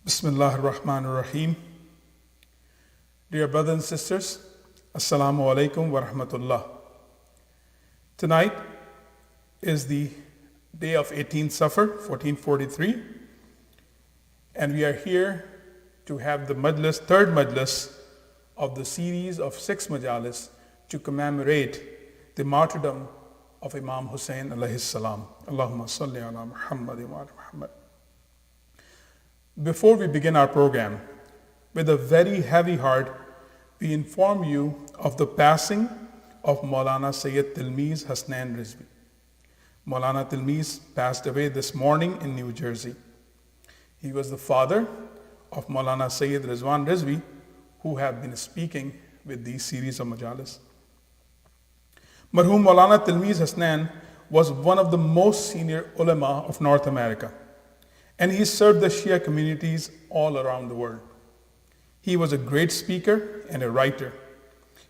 Bismillah ar-Rahman ar-Rahim. Dear brothers and sisters, Assalamu alaikum wa rahmatullah. Tonight is the day of 18th Safar, 1443, and we are here to have the Majlis, third Majlis of the series of 6 Majalis to commemorate the martyrdom of Imam Hussain alayhi salam. Allahumma salli ala Muhammad wa ala Muhammad. Before we begin our program, with a very heavy heart, we inform you of the passing of Maulana Sayyid Tilmiz Hassan Rizvi. Maulana Tilmiz passed away this morning in New Jersey. He was the father of Maulana Sayyid Rizwan Rizvi, who have been speaking with these series of Majalis. Marhum Maulana Tilmiz Hassan was one of the most senior ulama of North America, and he served the Shia communities all around the world. He was a great speaker and a writer.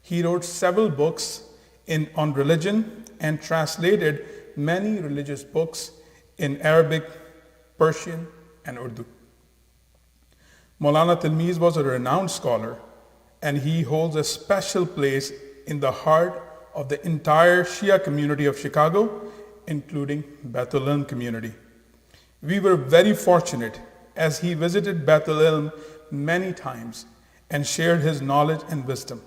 He wrote several books on religion and translated many religious books in Arabic, Persian, and Urdu. Maulana Tilmiz was a renowned scholar, and he holds a special place in the heart of the entire Shia community of Chicago, including Baitul community. We were very fortunate as he visited Baitul many times and shared his knowledge and wisdom.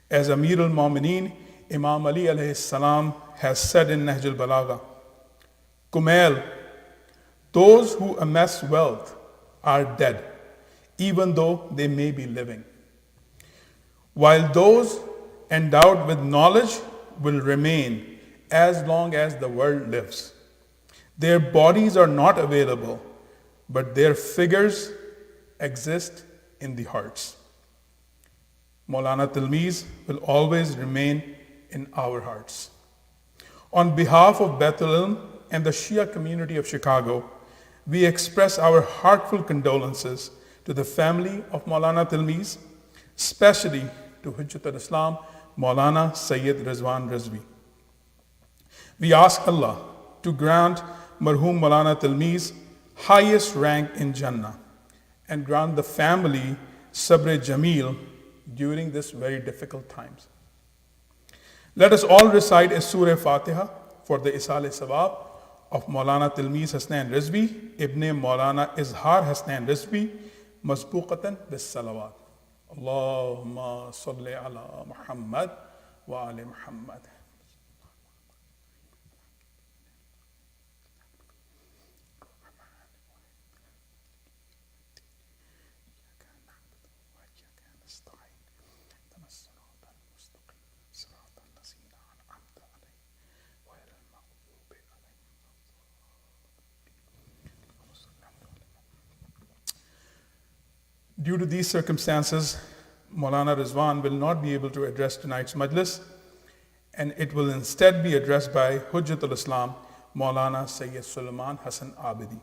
As Amir al-Mu'mineen, Imam Ali alayhi salam has said in Nahj al-Balagha, Kumail, those who amass wealth are dead, even though they may be living, while those endowed with knowledge will remain as long as the world lives. Their bodies are not available, but their figures exist in the hearts. Maulana Tilmiz will always remain in our hearts. On behalf of Baitul and the Shia community of Chicago, we express our heartfelt condolences to the family of Maulana Tilmiz, especially to Hujjat al-Islam, Maulana Sayyid Rizwan Rizvi. We ask Allah to grant Marhum Maulana Tilmiz highest rank in Jannah and grant the family Sabr Jameel during this very difficult times. Let us all recite a Surah Fatiha for the Isal Sawab of Maulana Tilmiz Hassan Rizvi, Ibn Maulana Izhar Hassan Rizvi, Masbuqatan bis Salawat. Allahumma salli ala Muhammad wa ali Muhammad. Due to these circumstances, Maulana Rizwan will not be able to address tonight's Majlis, and it will instead be addressed by Hujjat al-Islam, Maulana Sayyid Sulayman Hassan Abidi.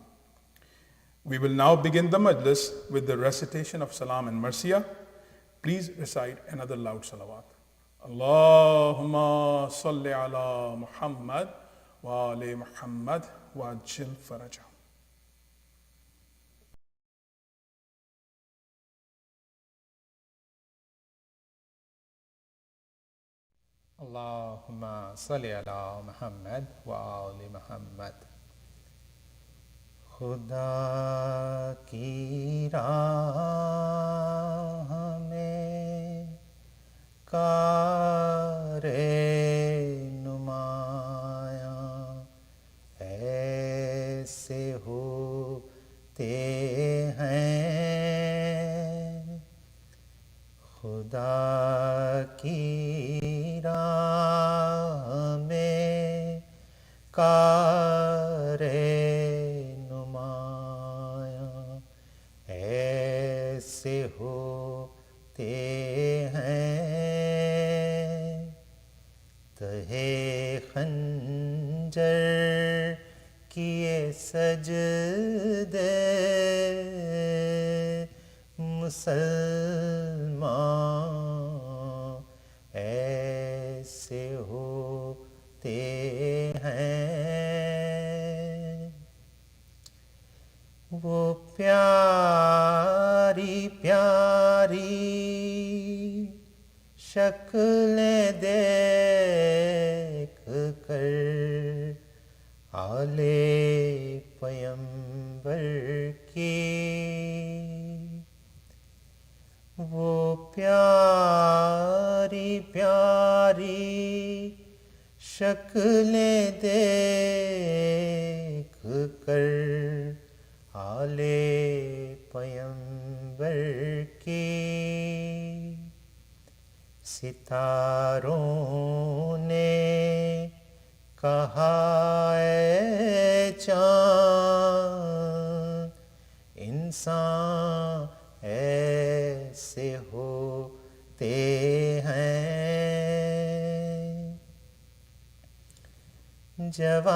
We will now begin the Majlis with the recitation of Salam and Marsiya. Please recite another loud salawat. Allahumma salli ala Muhammad wa ali Muhammad wa ajil farajah. Allahumma salli ala Muhammad wa ali Muhammad. खुदा की राह में कारे नुमाया ऐसे होते हैं खुदा की राह में कारे ऐसे होते हैं तहे खंजर किए सजदे मुसलमान ऐसे होते हैं वो پیاری پیاری شکلیں دیکھ کر آل پیمبر کی، وہ پیاری پیاری شکلیں دیکھ کر آل پیمبر کی، ستاروں نے کہا اے چاند انسان ایسے ہوتے ہیں، جوانی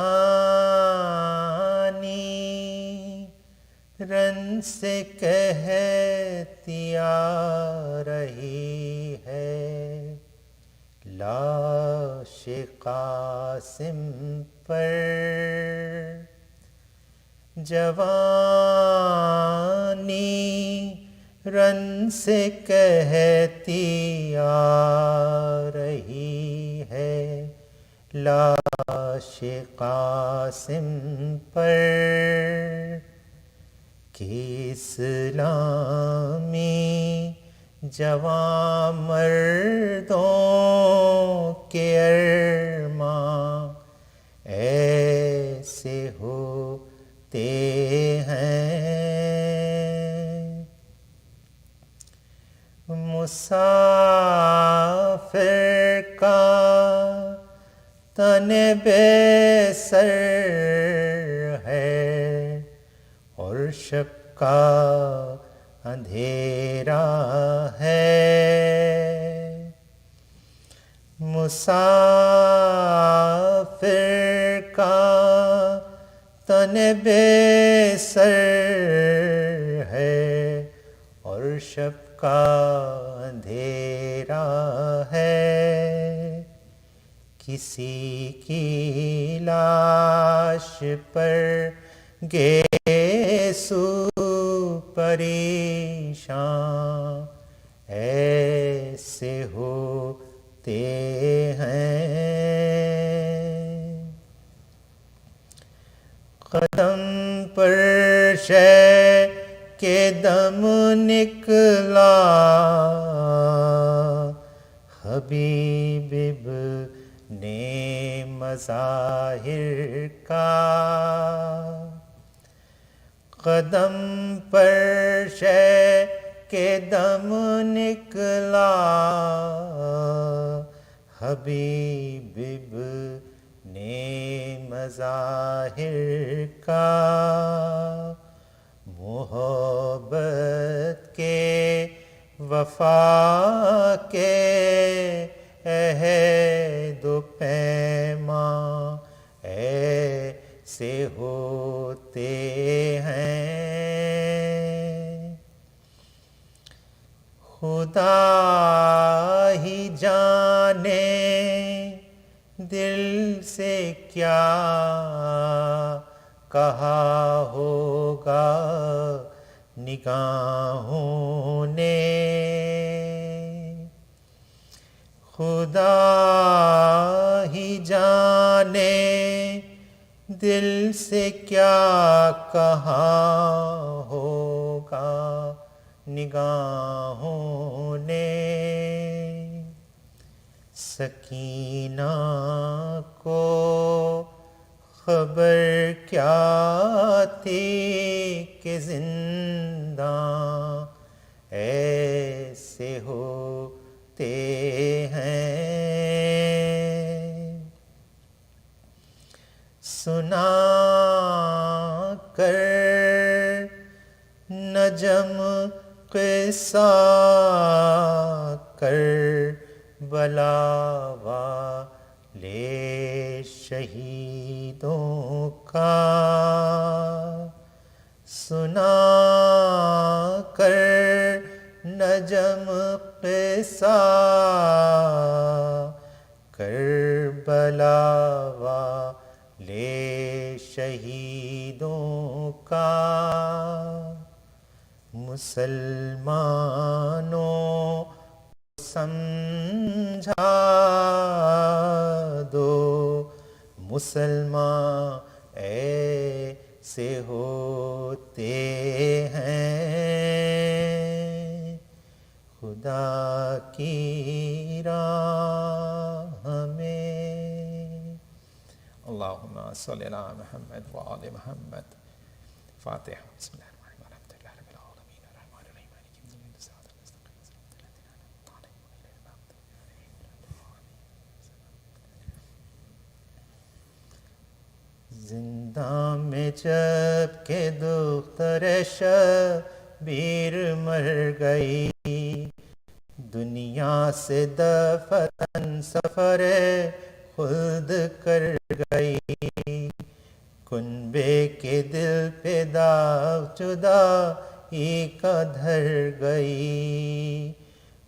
رن سے کہتی آ رہی ہے، لاش قاسم پر، جوانی رن سے کہتی آ رہی ہے، لاش قاسم پر، کہ اسلامی جوان مردوں کے ارماں ایسے ہوتے ہیں، مسافر کا تن بے سر ہے اور شب کا اندھیرا ہے، مسافر کا تن بے سر ہے اور شب کا اندھیرا ہے، کسی کی لاش پر گیسو پریشان ایسے ہوتے ہیں، قدم پر شے کے دم نکلا حبیب ابن مظاہر کا، قدم پر شے کے دم نکلا حبیب ابن مظاہر کا، محبت کے وفا کے عہد و پیمان ایسے ہوتے ہیں، خدا ہی جانے دل سے کیا کہا ہوگا نگاہوں نے، خدا ہی جانے دل سے کیا کہا ہوگا نگاہوں نے، سکینہ کو خبر کیا تھی کہ زنداں ایسے ہوتے ہیں، سنا کر نجم قصہ کربلا والے شہیدوں کا، سنا کر نجم قصہ کربلا والے شہیدوں کا، مسلمانوں سمجھا دو، مسلمان ایسے ہوتے ہیں خدا کی راہ میں۔ اللہم صلی علی محمد وآل محمد۔ فاتحہ۔ بسم اللہ الرحمن الرحیم الحمد للہ رب العالمین الرحمن الرحیم مالک یوم الدین صراط المستقیم صراط الذین انعمت علیہم غیر المغضوب علیہم ولا الضالین۔ زندہ میں جب کہ دختر شبیر مر گئی، دنیا سے دفتن سفر خلد کر گئی، کنبے کے دل پہ داغ جدائی کا دھر گئی،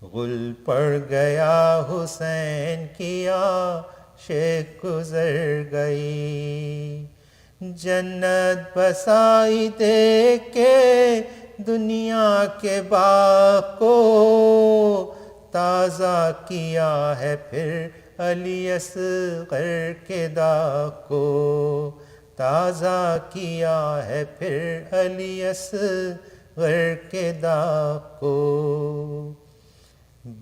غل پڑ گیا حسین کی عاشق گزر گئی، جنت بسائی دیکھ کے دنیا کے باغ کو، تازہ کیا ہے پھر علی اصغر کے داغ کو، تازہ کیا ہے پھر علی اصغر کے داغ کو،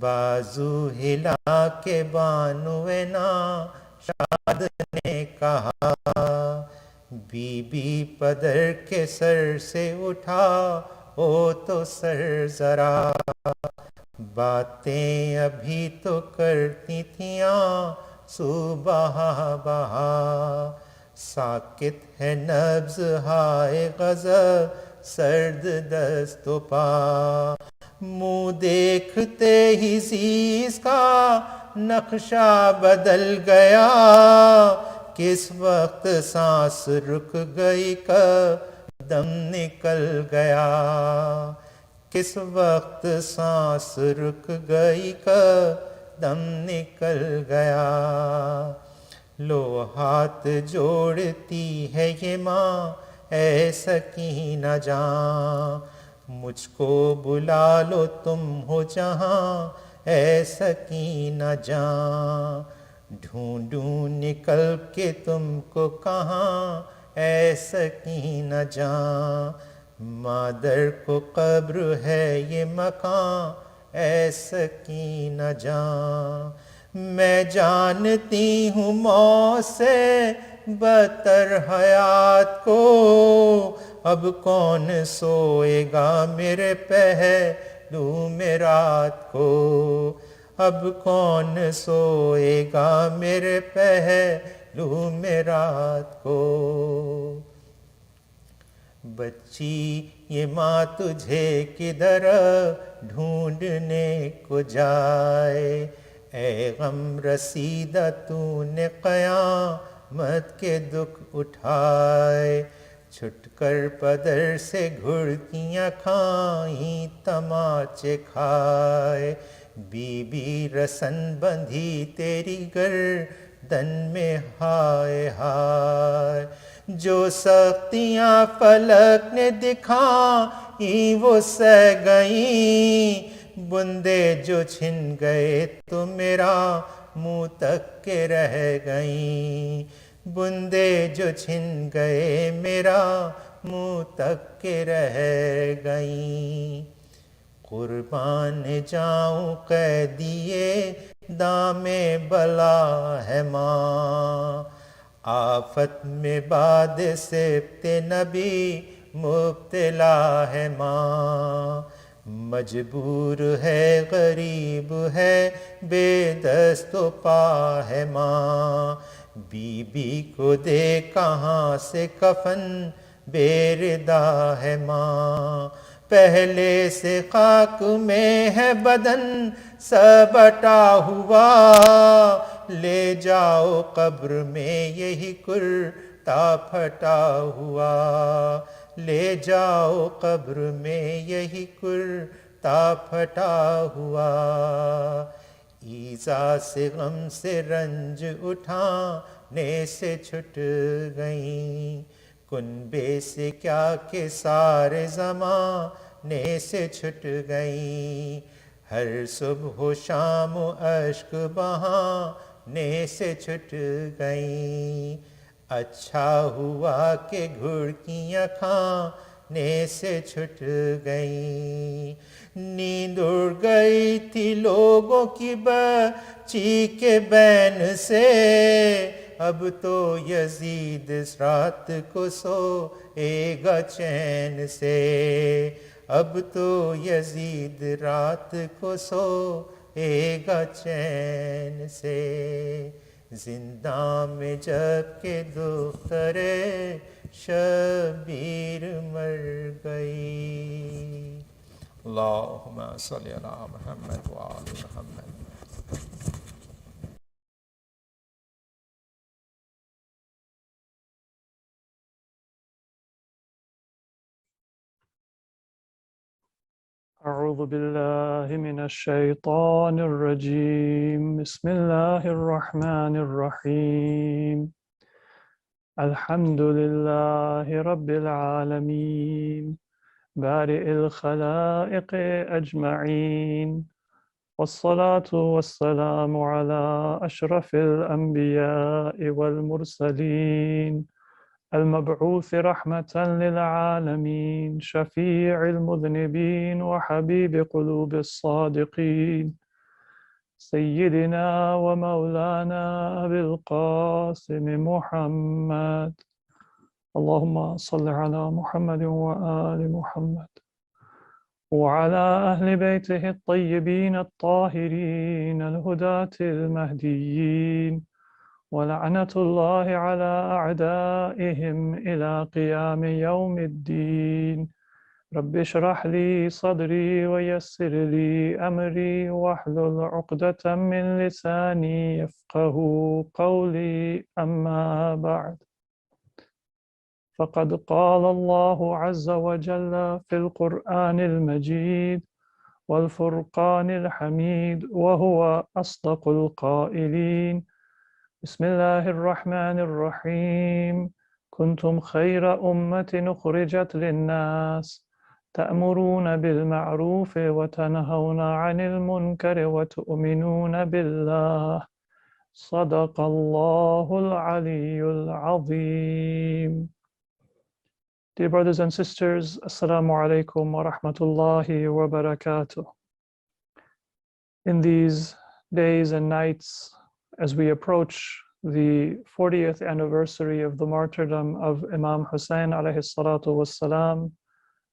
بازو ہلا کے بانوِ ناشاد نے کہا، بی بی پدر کے سر سے اٹھا او تو سر ذرا، باتیں ابھی تو کرتی تھیں آنسو بہا بہا، ساکت ہے نبض ہائے غضب سرد دست و پا، منہ دیکھتے ہی عزیز کا نقشہ بدل گیا، کس وقت سانس رک گئی قدم نکل گیا، کس وقت سانس رک گئی قدم نکل گیا، لو ہاتھ جوڑتی ہے یہ ماں اے سکینہ جاں، مجھ کو بلا لو تم ہو جہاں اے سکینہ جاں، ڈھونڈوں نکل کے تم کو کہاں اے سکینہ جاں، مادر کو قبر ہے یہ مکان اے سکینہ جاں، میں جانتی ہوں موت سے بدتر حیات کو، اب کون سوئے گا میرے پہلو میں رات کو، اب کون سوئے گا میرے پہلو میں رات کو، بچی یہ ماں تجھے کدھر ڈھونڈنے کو جائے، اے غم رسیدہ تو نے قیامت کے دکھ اٹھائے، چھٹ کر پدر سے گھڑکیاں کھائیں تماچے کھائے، بی بی رسن بندھی تیری گردن میں ہائے ہائے، جو سختیاں فلک نے دکھائیں وہ سہ گئیں، بندے جو چھن گئے تو میرا منہ تک کے رہ گئیں، بندے جو چھن گئے میرا منہ تک کے رہ گئیں، قربان جاؤں قیدیے دام بلا ہے ماں، آفت میں باد سبت نبی مبتلا ہے ماں، مجبور ہے غریب ہے بے دست و پا ہے ماں، بی بی کو دے کہاں سے کفن بے ردا ہے ماں، پہلے سے خاک میں ہے بدن سب بٹا ہوا، لے جاؤ قبر میں یہی کرتا پھٹا ہوا، لے جاؤ قبر میں یہی کرتا پھٹا ہوا، ایذا سے غم سے رنج اٹھانے سے چھٹ گئیں، کنبے سے کیا کہ سارے زمانے ने से छुट गई, हर सुबह शाम अश्क बहाने से छुट गई। अच्छा हुआ कि घुड़कियाँ खाने से छुट गई। नींद उड़ गई थी लोगों की बच्ची के बैन से, अब तो यजीद इस रात को सोएगा चैन से, अब तो यजीद रात को सोएगा चैन से। जिंदा में जब के दुख्तरे शबीर मर गई। अल्लाहुम्मा सल्ली अला मुहम्मद व आलि मुहम्मद। أعوذ بالله من الشيطان الرجيم بسم الله الرحمن الرحيم الحمد لله رب العالمين بارئ الخلائق أجمعين والصلاة والسلام على أشرف الأنبياء والمرسلين المبعوث رحمة للعالمين شفيع المذنبين وحبيب قلوب الصادقين سيدنا ومولانا أبي القاسم محمد اللهم صل على محمد وآل محمد وعلى أهل بيته الطيبين الطاهرين الهداة المهديين ولعنة الله على أعدائهم إلى قيام يوم الدين رب اشرح لي صدري ويسر لي أمري واحلل عقدة من لساني يفقه قولي أما بعد فقد قال الله عز وجل في القرآن المجيد والفرقان الحميد وهو أصدق القائلين بسم الله الرحمن الرحيم كنتم خير أمة أخرجت للناس تأمرون بالمعروف وتنهون عن المنكر وتؤمنون بالله صدق الله العلي العظيم. Dear brothers and sisters, Assalamu alaikum wa rahmatullahi wa barakatuh. In these days and nights, as we approach the 40th anniversary of the martyrdom of Imam Hussain alayhi salatu wassalam,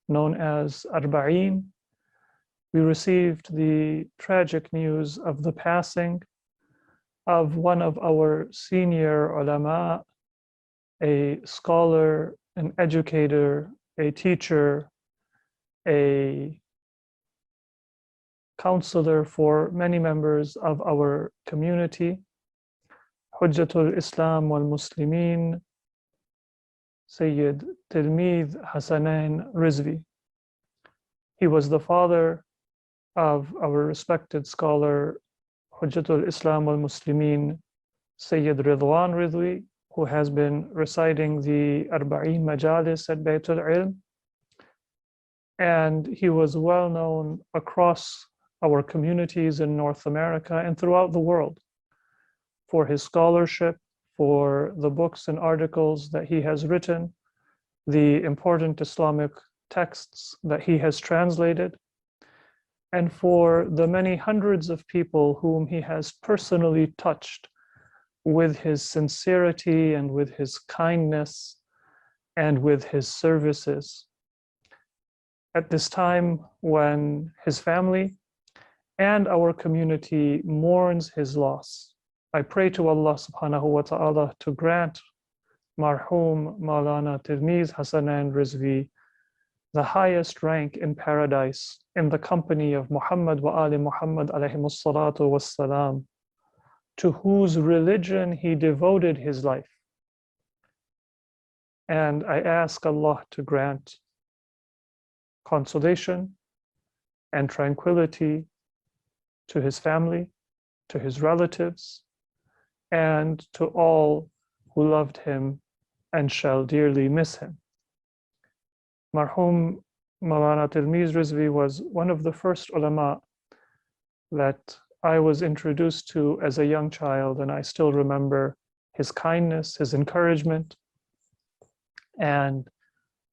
known as Arbaeen, we received the tragic news of the passing of one of our senior ulama, a scholar, an educator, a teacher, a counselor for many members of our community, Hujjatul Islam wal Muslimin, Syed Tilmid Hassan Rizvi. He was the father of our respected scholar, Hujjatul Islam wal Muslimin, Syed Ridwan Rizvi, who has been reciting the Arbaeen Majalis at Baitul. And he was well known across our communities in North America and throughout the world for his scholarship, for the books and articles that he has written, the important Islamic texts that he has translated, and for the many hundreds of people whom he has personally touched with his sincerity and with his kindness and with his services. At this time when his family and our community mourns his loss, I pray to Allah subhanahu wa ta'ala to grant Marhum Maulana Tirmiz Hassanan Rizvi the highest rank in paradise in the company of Muhammad wa Ali Muhammad alayhimus salatu wassalam, to whose religion he devoted his life. And I ask Allah to grant consolation and tranquility to his family, to his relatives, and to all who loved him and shall dearly miss him. Marhum Maulana Tilmiz Rizvi was one of the first ulama that I was introduced to as a young child, and I still remember his kindness, his encouragement, and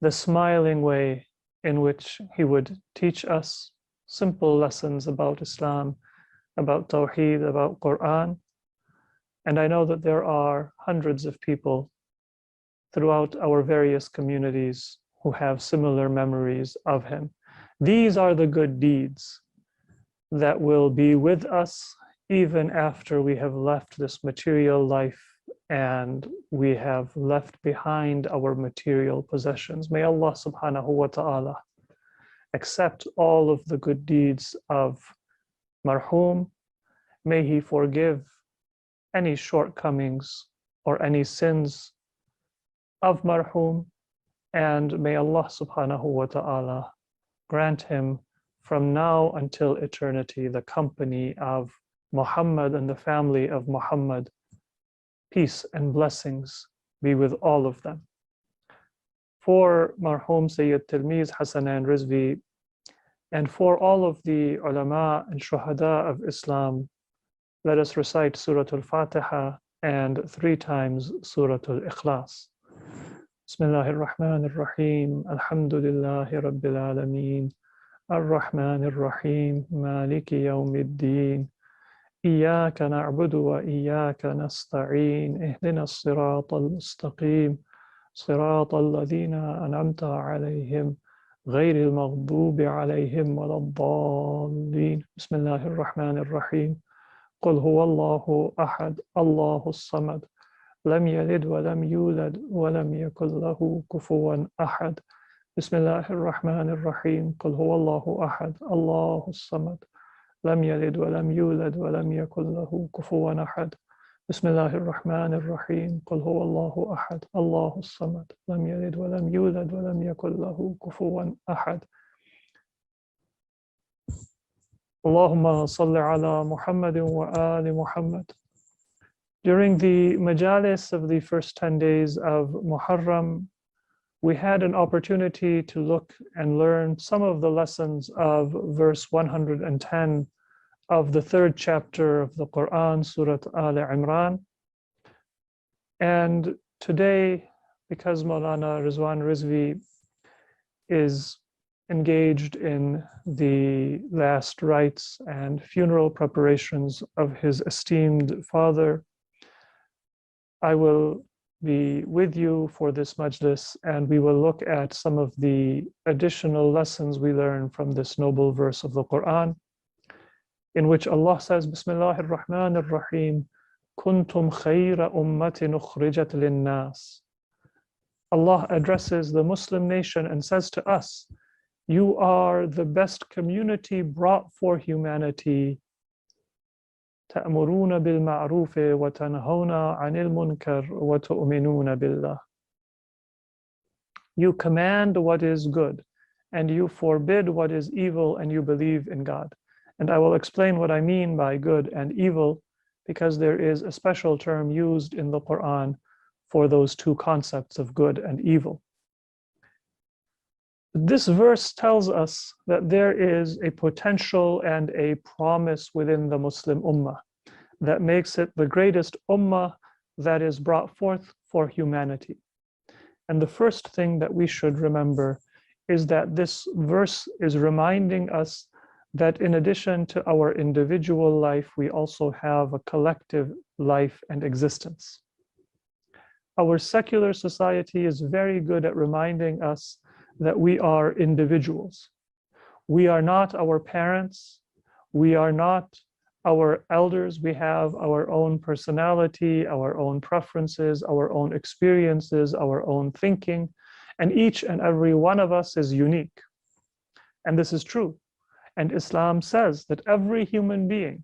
the smiling way in which he would teach us simple lessons about Islam, about Tawheed, about Quran. And I know that there are hundreds of people throughout our various communities who have similar memories of him. These are the good deeds that will be with us even after we have left this material life and we have left behind our material possessions. May Allah subhanahu wa ta'ala accept all of the good deeds of marhum. May he forgive any shortcomings or any sins of marhum, and may Allah subhanahu wa ta'ala grant him from now until eternity the company of Muhammad and the family of Muhammad. Peace and blessings be with all of them. For marhum Sayyid Tilmiz Hassan and Rizvi, and for all of the ulama and shuhada of Islam, let us recite Surah Al-Fatiha and 3 times Surah Al-Ikhlas. Bismillahir Rahmanir Rahim. Alhamdulillahi Rabbil Alameen. Ar-Rahmanir Rahim. Maliki Yawmiddin. إياك نعبد وإياك نستعين اهدنا الصراط المستقيم صراط الذين أنعمت عليهم غير المغضوب عليهم ولا الضالين بسم الله الرحمن الرحيم قل هو الله أحد الله الصمد لم يلد ولم يولد ولم يكن له كفوا أحد بسم الله الرحمن الرحيم قل هو الله أحد الله الصمد لم يلد ولم يولد ولم يكن له كفوا أحد بسم الله الرحمن الرحيم قل هو الله أحد الله الصمد لم يلد ولم يولد ولم يكن له كفوا أحد اللهم صل على محمد وآل محمد. During the Majalis of the first 10 days of Muharram, we had an opportunity to look and learn some of the lessons of verse 110 of the 3rd chapter of the Quran, Surah Al Imran. And today, because Maulana Rizwan Rizvi is engaged in the last rites and funeral preparations of his esteemed father, I will be with you for this majlis, and we will look at some of the additional lessons we learn from this noble verse of the Quran, in which Allah says, Bismillahir Rahmanir Rahim, Kuntum khayra ummatin ukhrijat linnas. Allah addresses the Muslim nation and says to us, you are the best community brought for humanity. تأمرون بالمعروف وتنهون عن المنكر وتؤمنون بالله. You command what is good, and you forbid what is evil, and you believe in God. And I will explain what I mean by good and evil, because there is a special term used in the Quran for those 2 concepts of good and evil. This verse tells us that there is a potential and a promise within the Muslim Ummah that makes it the greatest Ummah that is brought forth for humanity. And the first thing that we should remember is that this verse is reminding us that in addition to our individual life, we also have a collective life and existence. Our secular society is very good at reminding us that we are individuals. We are not our parents. We are not our elders. We have our own personality, our own preferences, our own experiences, our own thinking, and each and every one of us is unique. And this is true. And Islam says that every human being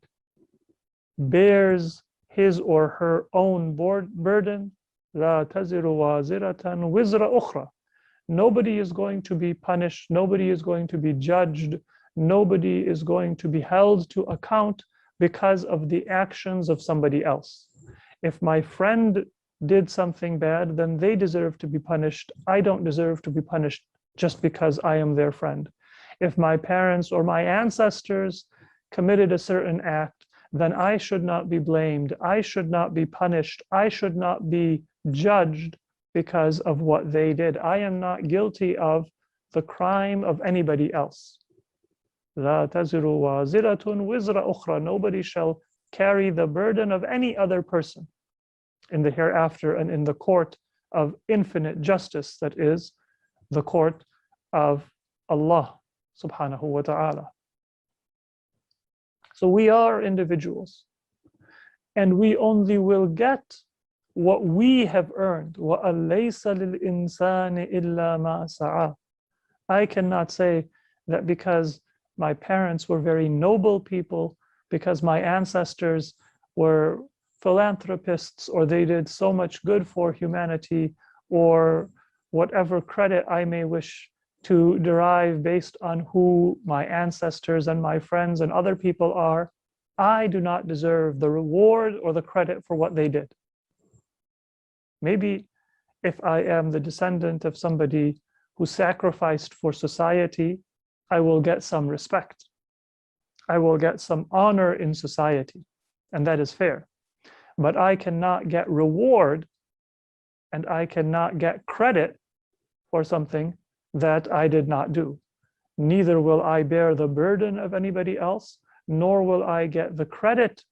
bears his or her own burden. لا تزر وازرة وزر أخرى. Nobody is going to be punished. Nobody is going to be judged. Nobody is going to be held to account because of the actions of somebody else. If my friend did something bad, then they deserve to be punished. I don't deserve to be punished just because I am their friend. If my parents or my ancestors committed a certain act, then I should not be blamed. I should not be punished. I should not be judged because of what they did. I am not guilty of the crime of anybody else. لا تزر وازرة وزر أخرى. Nobody shall carry the burden of any other person in the hereafter and in the court of infinite justice, that is the court of Allah subhanahu wa ta'ala. So we are individuals, and we only will get what we have earned. وَأَلَّيْسَ لِلْإِنسَانِ إِلَّا مَا سَعَى. I cannot say that because my parents were very noble people, because my ancestors were philanthropists, or they did so much good for humanity, or whatever credit I may wish to derive based on who my ancestors and my friends and other people are, I do not deserve the reward or the credit for what they did. Maybe if I am the descendant of somebody who sacrificed for society, I will get some respect. I will get some honor in society, and that is fair. But I cannot get reward, and I cannot get credit for something that I did not do. Neither will I bear the burden of anybody else, nor will I get the credit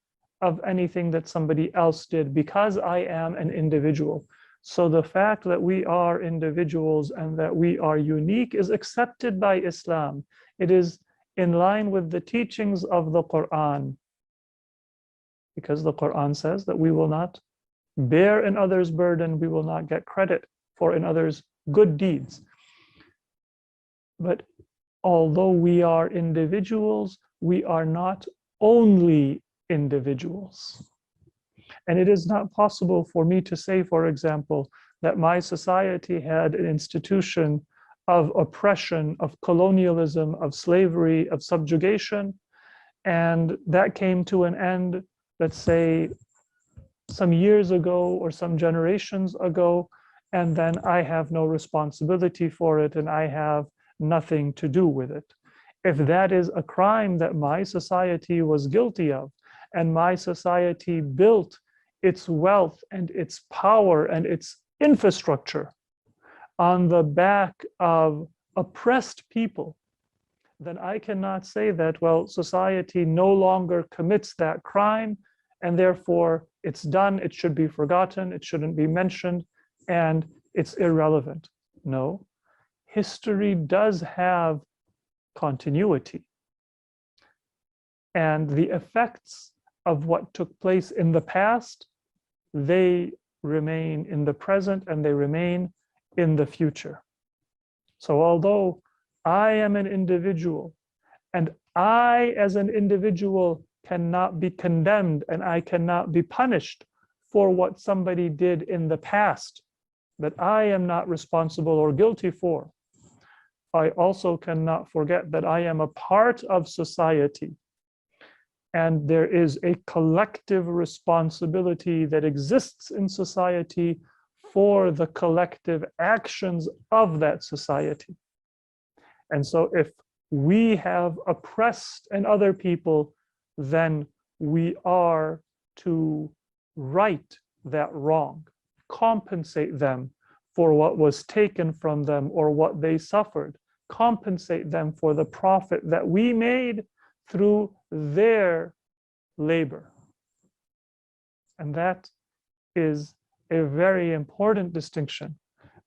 of anything that somebody else did, because I am an individual. So the fact that we are individuals and that we are unique is accepted by Islam. It is in line with the teachings of the Quran, because the Quran says that we will not bear in others' burden, we will not get credit for in others' good deeds. But although we are individuals, we are not only individuals. And it is not possible for me to say, for example, that my society had an institution of oppression, of colonialism, of slavery, of subjugation, and that came to an end, let's say, some years ago or some generations ago, and then I have no responsibility for it and I have nothing to do with it. If that is a crime that my society was guilty of, and my society built its wealth and its power and its infrastructure on the back of oppressed people, then I cannot say that, well, society no longer commits that crime, and therefore it's done, it should be forgotten, it shouldn't be mentioned, and it's irrelevant. No, history does have continuity. And the effects of what took place in the past, they remain in the present and they remain in the future. So although I am an individual, and I as an individual cannot be condemned and I cannot be punished for what somebody did in the past that I am not responsible or guilty for, I also cannot forget that I am a part of society, and there is a collective responsibility that exists in society for the collective actions of that society. And so if we have oppressed other people, then we are to right that wrong, compensate them for what was taken from them or what they suffered, compensate them for the profit that we made through their labor. And that is a very important distinction,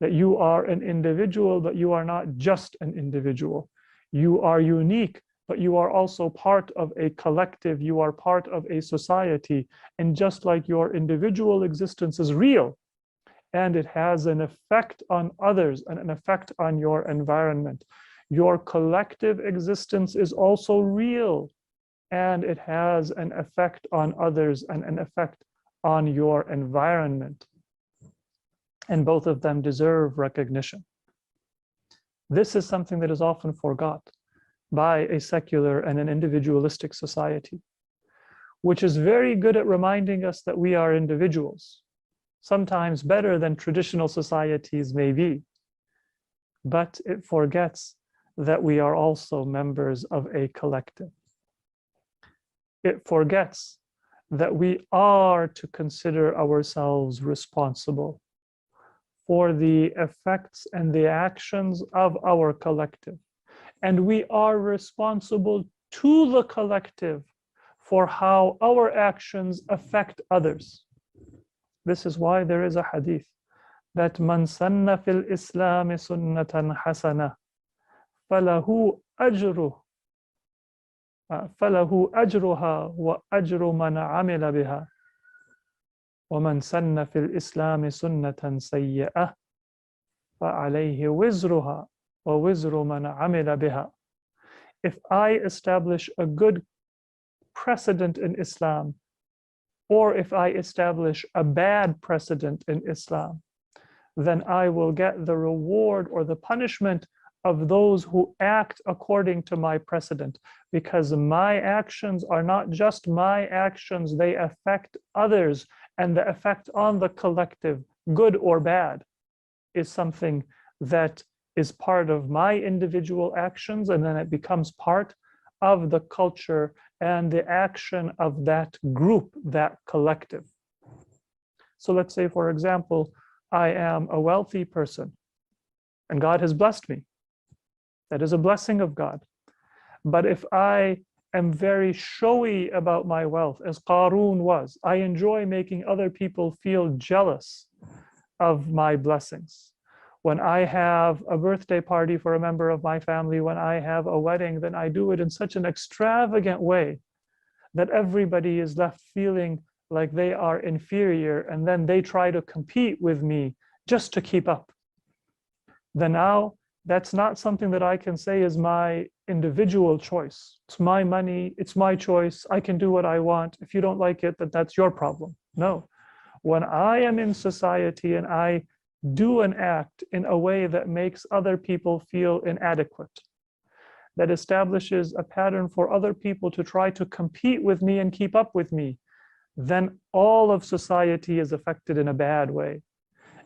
that you are an individual, but you are not just an individual. You are unique, but you are also part of a collective, you are part of a society. And just like your individual existence is real, and it has an effect on others and an effect on your environment, your collective existence is also real, and it has an effect on others and an effect on your environment. And both of them deserve recognition. This is something that is often forgot by a secular and an individualistic society, which is very good at reminding us that we are individuals, sometimes better than traditional societies may be. but it forgets that we are also members of a collective. It forgets that we are to consider ourselves responsible for the effects and the actions of our collective. And we are responsible to the collective for how our actions affect others. This is why there is a hadith that man sanna fil Islam sunnatan hasana falahu ajruha wa ajru man amila biha wa man sanna fil Islam sunnatan sayyi'ah fa alayhi wizruha wa wizru man amila biha. If I establish a good precedent in Islam, or if I establish a bad precedent in Islam, then I will get the reward or the punishment of those who act according to my precedent, because my actions are not just my actions, they affect others, and the effect on the collective, good or bad, is something that is part of my individual actions, and then it becomes part of the culture and the action of that group, that collective. So let's say, for example, I am a wealthy person and God has blessed me. That is a blessing of God. But if I am very showy about my wealth, as Qarun was, I enjoy making other people feel jealous of my blessings. When I have a birthday party for a member of my family, when I have a wedding, then I do it in such an extravagant way that everybody is left feeling like they are inferior, and then they try to compete with me just to keep up. Then now, that's not something that I can say is my individual choice. It's my money, it's my choice, I can do what I want. If you don't like it, that's your problem. No. When I am in society and I do an act in a way that makes other people feel inadequate, that establishes a pattern for other people to try to compete with me and keep up with me, then all of society is affected in a bad way.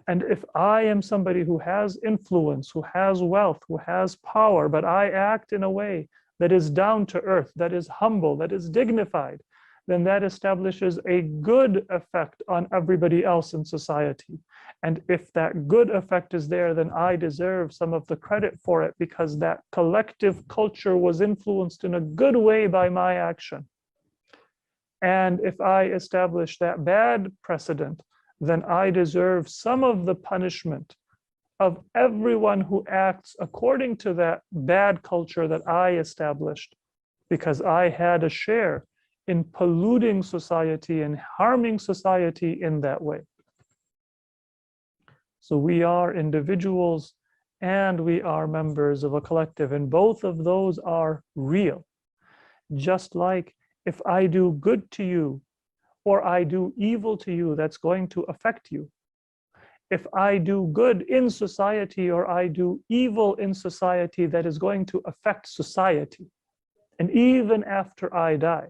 And if I am somebody who has influence, who has wealth, who has power, but I act in a way that is down to earth, that is humble, that is dignified, then that establishes a good effect on everybody else in society. And if that good effect is there, then I deserve some of the credit for it, because that collective culture was influenced in a good way by my action. And if I establish that bad precedent, then I deserve some of the punishment of everyone who acts according to that bad culture that I established, because I had a share in polluting society and harming society in that way. So we are individuals and we are members of a collective, and both of those are real. Just like if I do good to you or I do evil to you, that's going to affect you. If I do good in society or I do evil in society, that is going to affect society. And even after I die,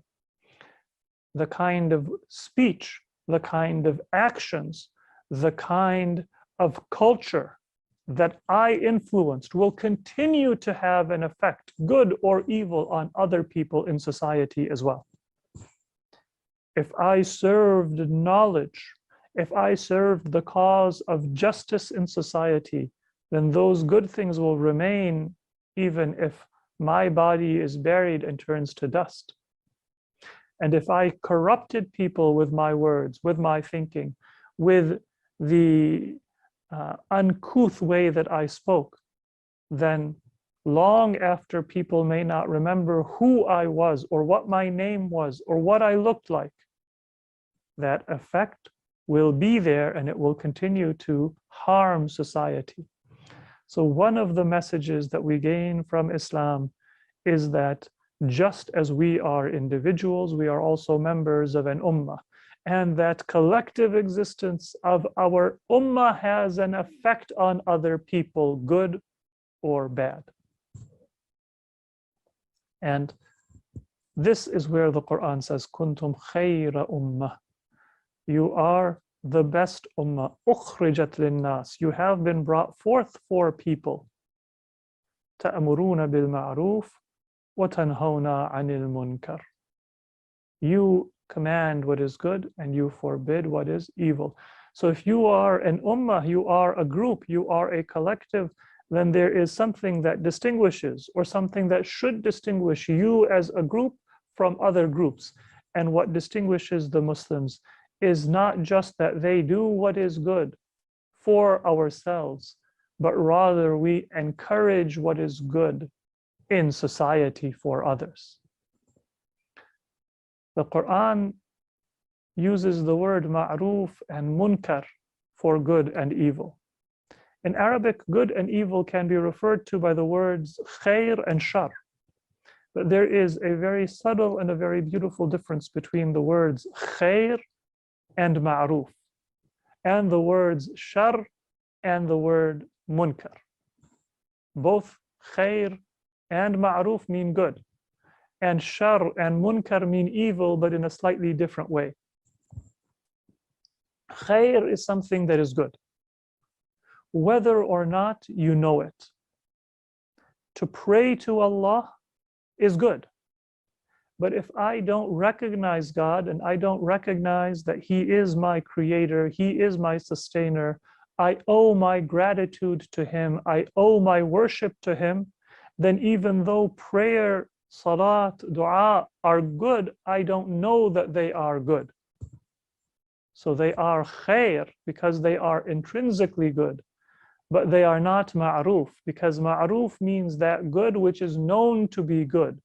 the kind of speech, the kind of actions, the kind of culture that I influenced will continue to have an effect, good or evil, on other people in society as well. If I served knowledge, if I served the cause of justice in society, then those good things will remain even if my body is buried and turns to dust. And if I corrupted people with my words, with my thinking, with the uncouth way that I spoke, then long after people may not remember who I was or what my name was or what I looked like, that effect will be there and it will continue to harm society. So one of the messages that we gain from Islam is that just as we are individuals, we are also members of an ummah. And that collective existence of our ummah has an effect on other people, good or bad. And this is where the Quran says, Kuntum khayra ummah. You are the best ummah. Ukhrijat linnas. You have been brought forth for people. تأمرون بالمعروف وتنهون عن المنكر. You command what is good and you forbid what is evil. So if you are an ummah, you are a group, you are a collective, then there is something that distinguishes or something that should distinguish you as a group from other groups. And what distinguishes the Muslims is not just that they do what is good for ourselves, but rather we encourage what is good in society for others. The Quran uses the word ma'ruf and munkar for good and evil. In Arabic, good and evil can be referred to by the words khair and shar. But there is a very subtle and a very beautiful difference between the words khair and ma'ruf, and the words shar and the word munkar. Both khair and ma'ruf mean good, and shar and munkar mean evil, but in a slightly different way. Khair is something that is good, whether or not you know it. To pray to Allah is good. But if I don't recognize God and I don't recognize that He is my creator, He is my sustainer, I owe my gratitude to Him, I owe my worship to Him, then even though prayer, salat, dua are good, I don't know that they are good. So they are khair because they are intrinsically good, but they are not ma'ruf because ma'ruf means that good which is known to be good.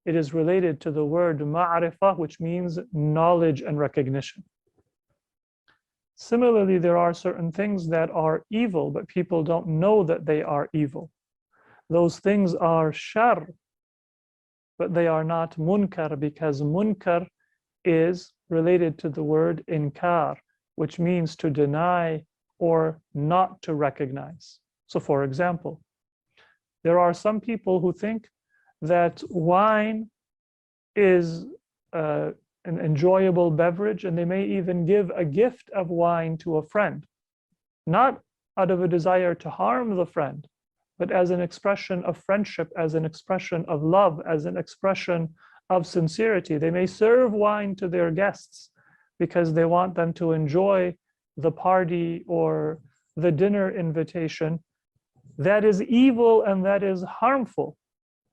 It is related to the word ma'rifah, which means knowledge and recognition. Similarly, there are certain things that are evil, but people don't know that they are evil. Those things are shar, but they are not munkar because munkar is related to the word inkar, which means to deny or not to recognize. So for example, there are some people who think that wine is an enjoyable beverage, and they may even give a gift of wine to a friend, not out of a desire to harm the friend, but as an expression of friendship, as an expression of love, as an expression of sincerity. They may serve wine to their guests because they want them to enjoy the party or the dinner invitation. That is evil and that is harmful.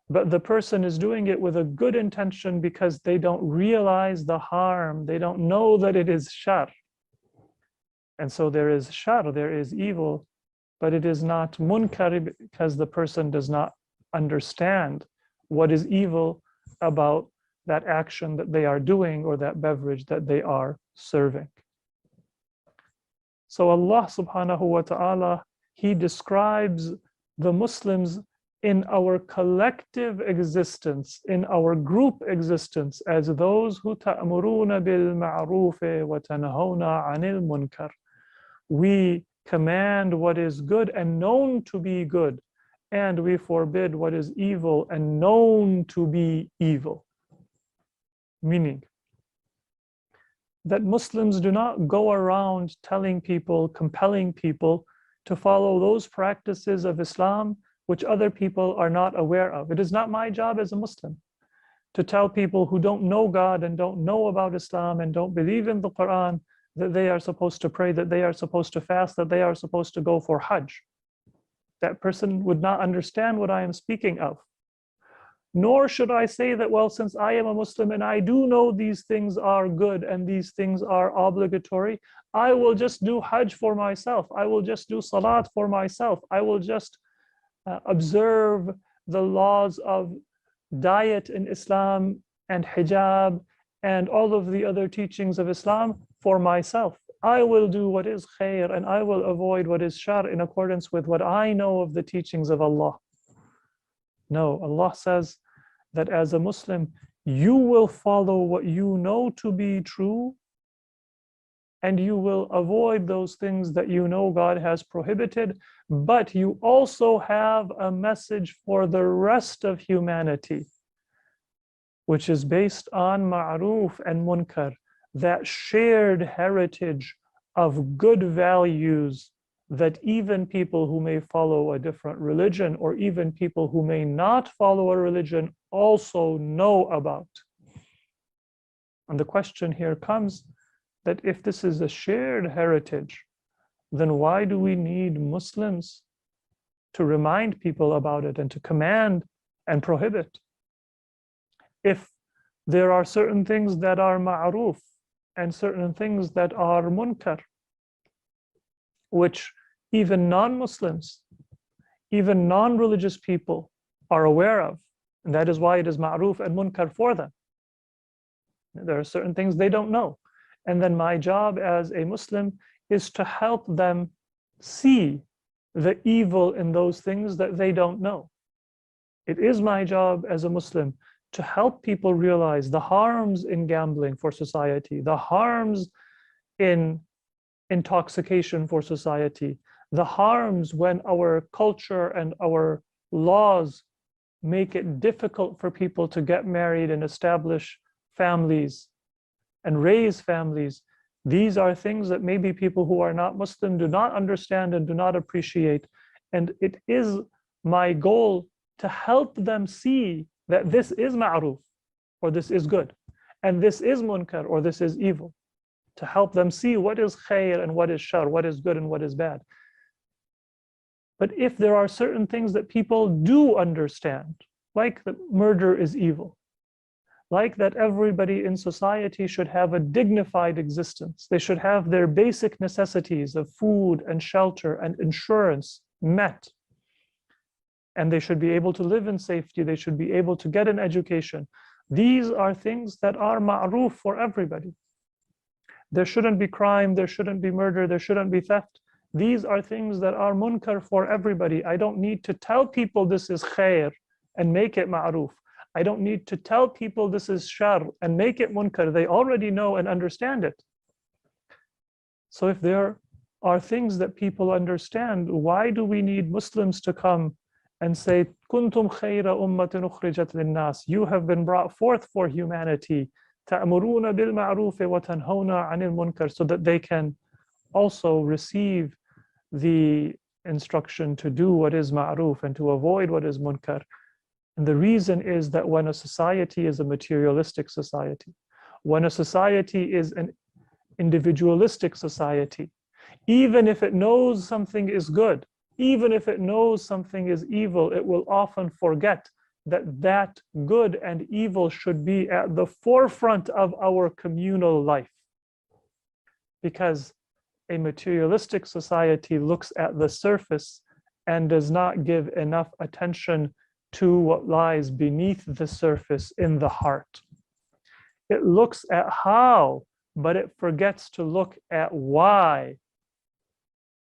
But the person is doing it with a good intention because they don't realize the harm. They don't know that it is shar. And so there is shar, there is evil, but it is not munkar because the person does not understand what is evil about that action that they are doing or that beverage that they are serving. So Allah subhanahu wa ta'ala, He describes the Muslims in our collective existence, in our group existence, as those who ta'muruna bil ma'ruf wa tanhauna 'anil munkar. We command what is good and known to be good, and we forbid what is evil and known to be evil. Meaning that Muslims do not go around telling people, compelling people to follow those practices of Islam which other people are not aware of. It is not my job as a Muslim to tell people who don't know God and don't know about Islam and don't believe in the Quran that they are supposed to pray, that they are supposed to fast, that they are supposed to go for Hajj. That person would not understand what I am speaking of. Nor should I say that, well, since I am a Muslim and I do know these things are good and these things are obligatory, I will just do Hajj for myself. I will just do Salat for myself. I will just observe the laws of diet in Islam and hijab and all of the other teachings of Islam for myself. I will do what is khair and I will avoid what is shar in accordance with what I know of the teachings of Allah. No, Allah says that as a Muslim, you will follow what you know to be true, and you will avoid those things that you know God has prohibited, but you also have a message for the rest of humanity, which is based on ma'ruf and munkar, that shared heritage of good values that even people who may follow a different religion, or even people who may not follow a religion, also know about. And the question here comes that if this is a shared heritage, then why do we need Muslims to remind people about it and to command and prohibit? If there are certain things that are ma'ruf and certain things that are munkar, which even non-Muslims, even non-religious people are aware of, and that is why it is ma'ruf and munkar for them. There are certain things they don't know. And then my job as a Muslim is to help them see the evil in those things that they don't know. It is my job as a Muslim to help people realize the harms in gambling for society, the harms in intoxication for society, the harms when our culture and our laws make it difficult for people to get married and establish families and raise families. These are things that maybe people who are not Muslim do not understand and do not appreciate. And it is my goal to help them see that this is ma'ruf, or this is good, and this is munkar, or this is evil, to help them see what is khair and what is shar, what is good and what is bad. But if there are certain things that people do understand, like that murder is evil, like that everybody in society should have a dignified existence, they should have their basic necessities of food and shelter and insurance met, and they should be able to live in safety, they should be able to get an education. These are things that are ma'ruf for everybody. There shouldn't be crime, there shouldn't be murder, there shouldn't be theft. These are things that are munkar for everybody. I don't need to tell people this is khair and make it ma'ruf. I don't need to tell people this is shar and make it munkar. They already know and understand it. So if there are things that people understand, why do we need Muslims to come and say, Kuntum khayra ummatin ukhrijat linnas, you have been brought forth for humanity, ta'muruna bil ma'ruf wa tanhawna 'anil munkar, so that they can also receive the instruction to do what is ma'ruf and to avoid what is munkar. And the reason is that when a society is a materialistic society, when a society is an individualistic society, even if it knows something is good, even if it knows something is evil, it will often forget that that good and evil should be at the forefront of our communal life. Because a materialistic society looks at the surface and does not give enough attention to what lies beneath the surface in the heart. It looks at how, but it forgets to look at why.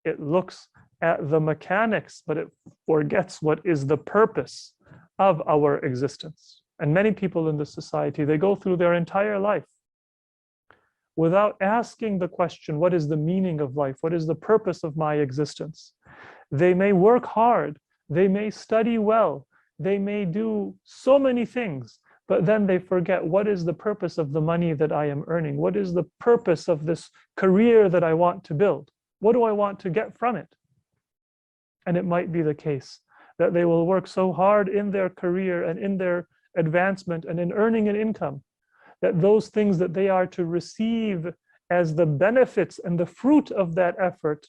It looks at the mechanics, but it forgets what is the purpose of our existence. And many people in this society, they go through their entire life without asking the question, what is the meaning of life? What is the purpose of my existence? They may work hard, they may study well, they may do so many things, but then they forget, what is the purpose of the money that I am earning? What is the purpose of this career that I want to build? What do I want to get from it? And it might be the case that they will work so hard in their career and in their advancement and in earning an income, that those things that they are to receive as the benefits and the fruit of that effort,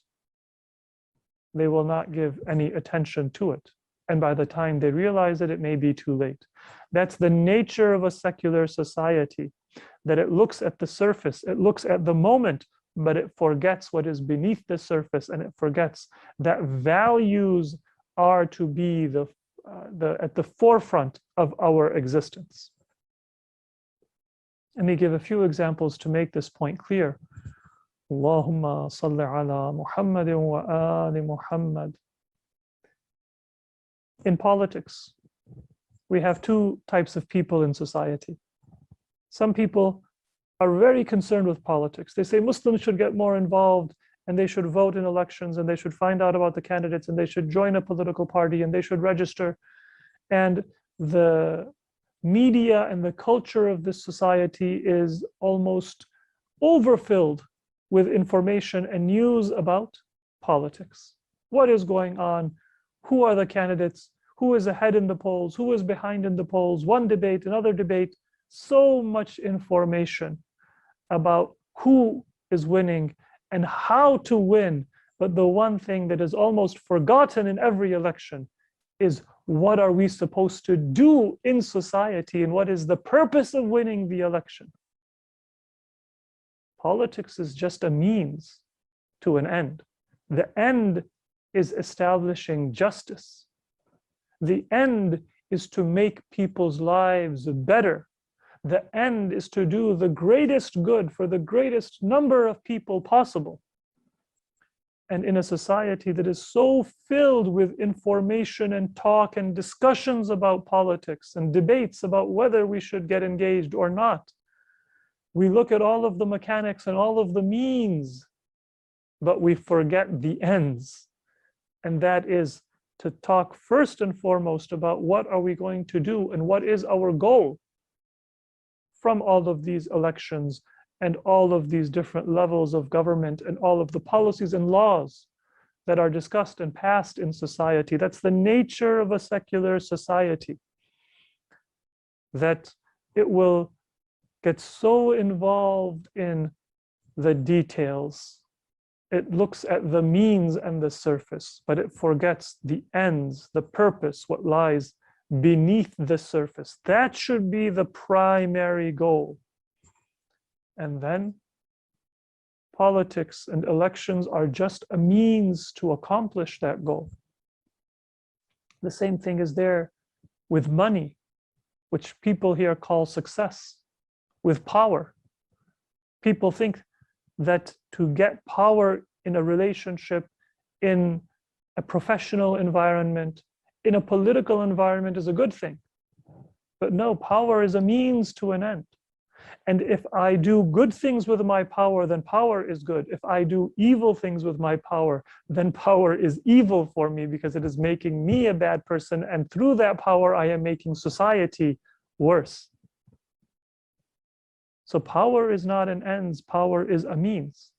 they will not give any attention to it. And by the time they realize it, it may be too late. That's the nature of a secular society, that it looks at the surface, it looks at the moment, but it forgets what is beneath the surface, and it forgets that values are to be at the forefront of our existence. Let me give a few examples to make this point clear. Allahumma salli ala Muhammadin wa ali Muhammad. In politics, we have two types of people in society. Some people are very concerned with politics. They say Muslims should get more involved, and they should vote in elections, and they should find out about the candidates, and they should join a political party, and they should register. And the media and the culture of this society is almost overfilled with information and news about politics. What is going on? Who are the candidates? Who is ahead in the polls? Who is behind in the polls? One debate, another debate. So much information about who is winning and how to win. But the one thing that is almost forgotten in every election is, what are we supposed to do in society and what is the purpose of winning the election? Politics is just a means to an end. The end is establishing justice. The end is to make people's lives better. The end is to do the greatest good for the greatest number of people possible. And in a society that is so filled with information and talk and discussions about politics and debates about whether we should get engaged or not, we look at all of the mechanics and all of the means, but we forget the ends. And that is to talk first and foremost about what are we going to do and what is our goal from all of these elections and all of these different levels of government and all of the policies and laws that are discussed and passed in society. That's the nature of a secular society, that it will get so involved in the details. It looks at the means and the surface, but it forgets the ends, the purpose, what lies beneath the surface. That should be the primary goal. And then politics and elections are just a means to accomplish that goal. The same thing is there with money, which people here call success, with power. People think that to get power in a relationship, in a professional environment, in a political environment is a good thing. But no, power is a means to an end. And if I do good things with my power, then power is good. If I do evil things with my power, then power is evil for me because it is making me a bad person. And through that power, I am making society worse. So power is not an ends, power is a means.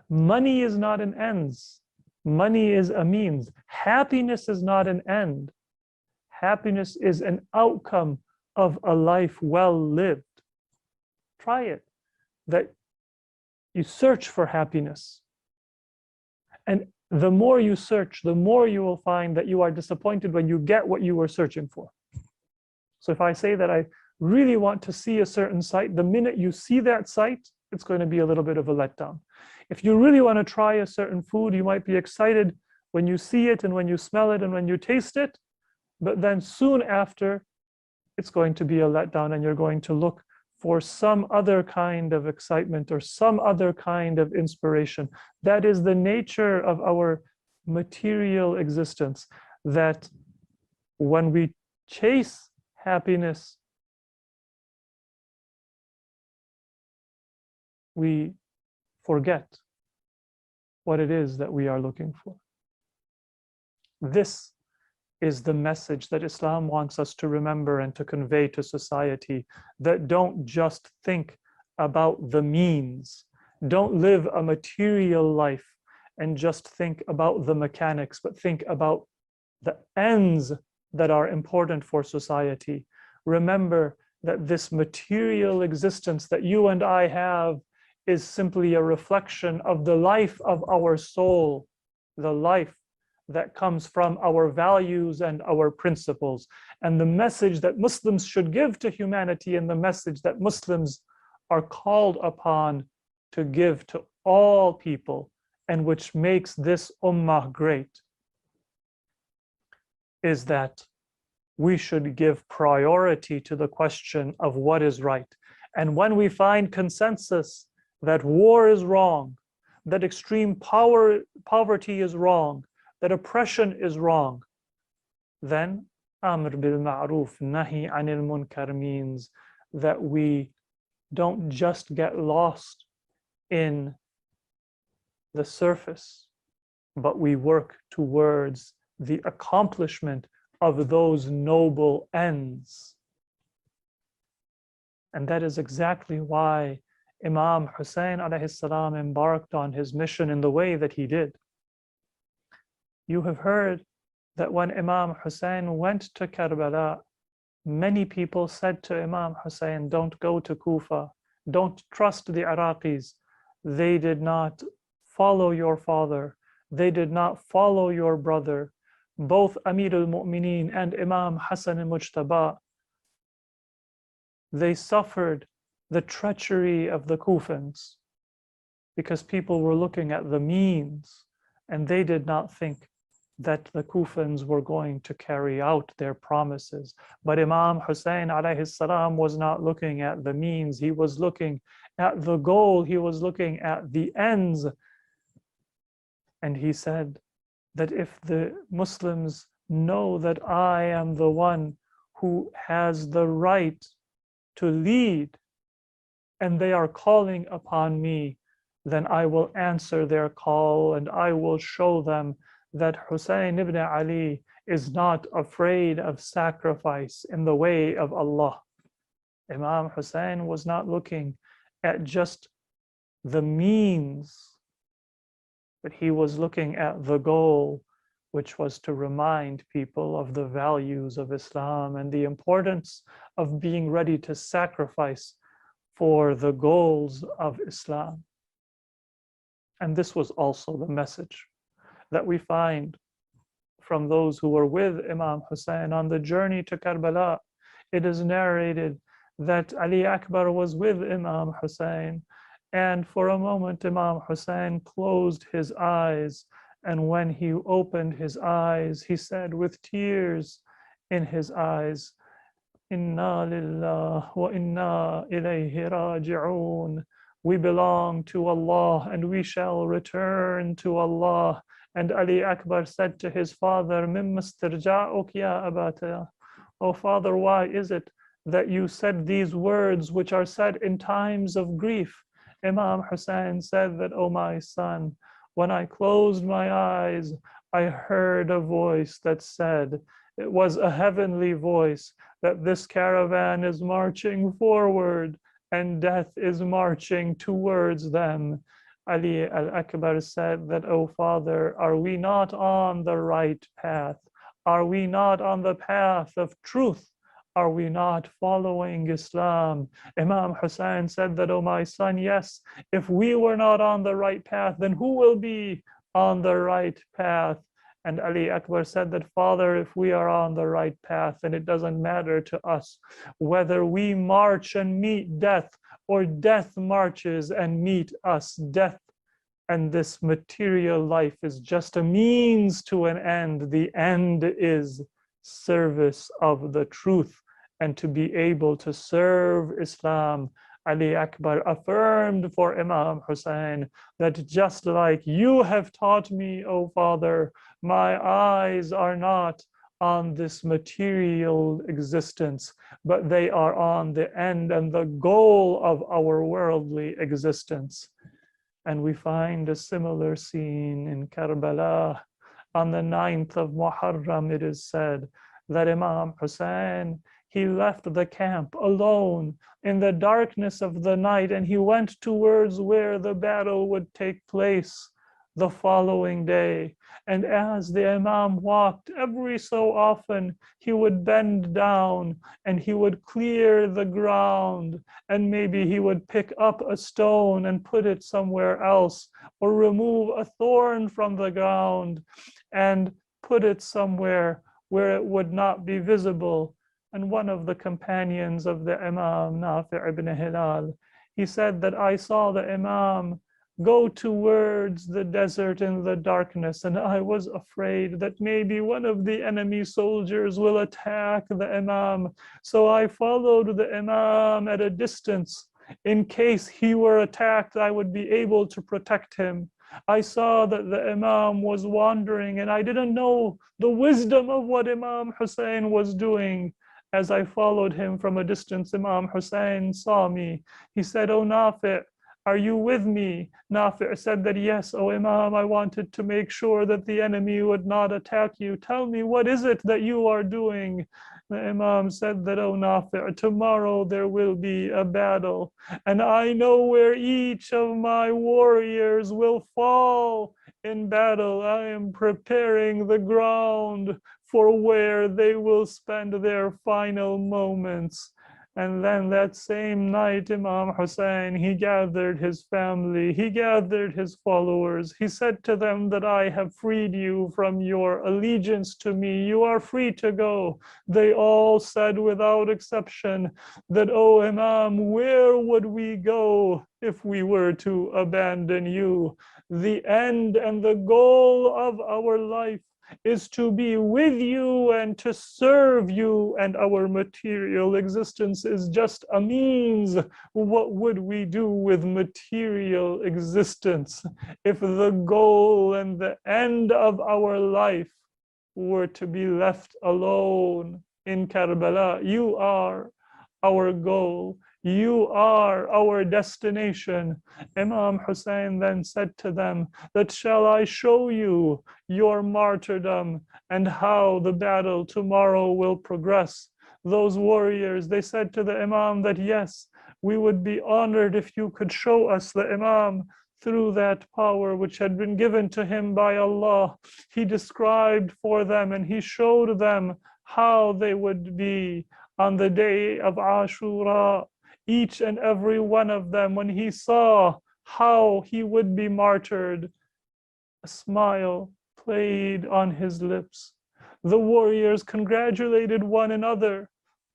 Money is not an ends, money is a means. Happiness is not an end. Happiness is an outcome of a life well lived. Try it, that you search for happiness. And the more you search, the more you will find that you are disappointed when you get what you were searching for. So if I say that I really want to see a certain site, the minute you see that site, it's going to be a little bit of a letdown. If you really want to try a certain food, you might be excited when you see it and when you smell it and when you taste it, but then soon after, it's going to be a letdown and you're going to look for some other kind of excitement or some other kind of inspiration. That is the nature of our material existence, that when we chase happiness, we forget what it is that we are looking for. This is the message that Islam wants us to remember and to convey to society, that don't just think about the means, don't live a material life and just think about the mechanics, but think about the ends that are important for society. Remember that this material existence that you and I have is simply a reflection of the life of our soul, the life that comes from our values and our principles. And the message that Muslims should give to humanity, and the message that Muslims are called upon to give to all people, and which makes this ummah great, is that we should give priority to the question of what is right. And when we find consensus that war is wrong, that extreme poverty is wrong, that oppression is wrong, then Amr bil Ma'ruf, Nahi Anil Munkar means that we don't just get lost in the surface, but we work towards the accomplishment of those noble ends. And that is exactly why Imam Hussain alayhi salam embarked on his mission in the way that he did. You have heard that when Imam Hussain went to Karbala, many people said to Imam Hussain, don't go to Kufa, don't trust the Iraqis. They did not follow your father, they did not follow your brother. Both Amir al-Mu'mineen and Imam Hassan al-Mujtaba, they suffered the treachery of the Kufans because people were looking at the means and they did not think that the Kufans were going to carry out their promises. But Imam Hussain alayhi salam was not looking at the means, he was looking at the goal, he was looking at the ends. And he said that if the Muslims know that I am the one who has the right to lead, and they are calling upon me, then I will answer their call and I will show them that Hussein ibn Ali is not afraid of sacrifice in the way of Allah. Imam Hussein was not looking at just the means, but he was looking at the goal, which was to remind people of the values of Islam and the importance of being ready to sacrifice for the goals of Islam. And this was also the message that we find from those who were with Imam Hussain on the journey to Karbala. It is narrated that Ali Akbar was with Imam Hussain, and for a moment Imam Hussain closed his eyes, and when he opened his eyes, he said with tears in his eyes, Inna lillah wa inna ilayhi raji'un. We belong to Allah and we shall return to Allah. And Ali Akbar said to his father, Mimma istirja'uk ya abata. Oh father, why is it that you said these words which are said in times of grief? Imam Hussain said that, oh my son, when I closed my eyes, I heard a voice that said, it was a heavenly voice, that this caravan is marching forward and death is marching towards them. Ali al-Akbar said that, oh father, are we not on the right path? Are we not on the path of truth? Are we not following Islam? Imam Hussain said that, oh my son, yes, if we were not on the right path, then who will be on the right path? And Ali Akbar said that, father, if we are on the right path, then it doesn't matter to us whether we march and meet death or death marches and meet us. Death and this material life is just a means to an end. The end is service of the truth and to be able to serve Islam. Ali Akbar affirmed for Imam Hussain that just like you have taught me, O father, my eyes are not on this material existence, but they are on the end and the goal of our worldly existence. And we find a similar scene in Karbala. On the 9th of Muharram, it is said that Imam Hussain, he left the camp alone in the darkness of the night, and he went towards where the battle would take place the following day. And as the Imam walked, every so often he would bend down and he would clear the ground, and maybe he would pick up a stone and put it somewhere else, or remove a thorn from the ground and put it somewhere where it would not be visible. And one of the companions of the Imam, Nafi' ibn Hilal, he said that I saw the Imam go towards the desert in the darkness, and I was afraid that maybe one of the enemy soldiers will attack the Imam. So I followed the Imam at a distance. In case he were attacked, I would be able to protect him. I saw that the Imam was wandering, and I didn't know the wisdom of what Imam Hussain was doing. As I followed him from a distance, Imam Hussain saw me. He said, "Oh Nafi', are you with me?" Nafi' said that, "Yes, O Imam, I wanted to make sure that the enemy would not attack you. Tell me, what is it that you are doing?" The Imam said that, "Oh Nafi', tomorrow there will be a battle, and I know where each of my warriors will fall in battle. I am preparing the ground for where they will spend their final moments. And then that same night, Imam Hussain, he gathered his family, he gathered his followers. He said to them that I have freed you from your allegiance to me. You are free to go. They all said without exception that, "Oh Imam, where would we go if we were to abandon you? The end and the goal of our life is to be with you and to serve you, and our material existence is just a means. What would we do with material existence if the goal and the end of our life were to be left alone in Karbala? You are our goal. You are our destination." Imam Hussain then said to them that, "Shall I show you your martyrdom and how the battle tomorrow will progress?" Those warriors, they said to the Imam that, "Yes, we would be honored if you could show us." The Imam, through that power which had been given to him by Allah, he described for them and he showed them how they would be on the day of Ashura. Each and every one of them, when he saw how he would be martyred, a smile played on his lips. The warriors congratulated one another.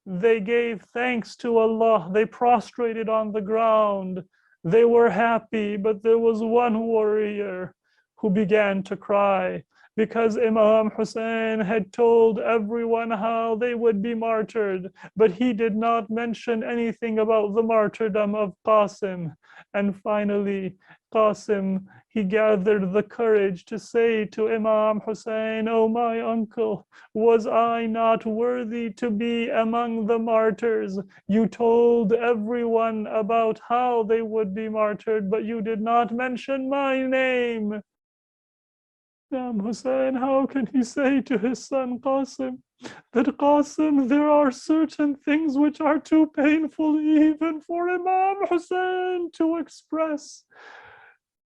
They gave thanks to Allah. They prostrated on the ground. They were happy, but there was one warrior who began to cry because Imam Hussain had told everyone how they would be martyred, but he did not mention anything about the martyrdom of Qasim. And finally, Qasim, he gathered the courage to say to Imam Hussain, "Oh my uncle, was I not worthy to be among the martyrs? You told everyone about how they would be martyred, but you did not mention my name." Imam Hussain, how can he say to his son Qasim that, "Qasim, there are certain things which are too painful even for Imam Hussain to express"?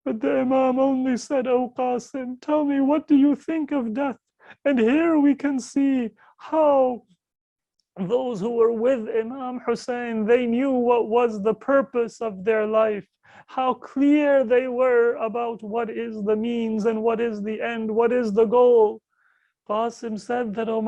But the Imam only said, "Oh Qasim, tell me, what do you think of death?" And here we can see how those who were with Imam Hussain, they knew what was the purpose of their life, how clear they were about what is the means and what is the end, what is the goal. Qasim said that, "Oh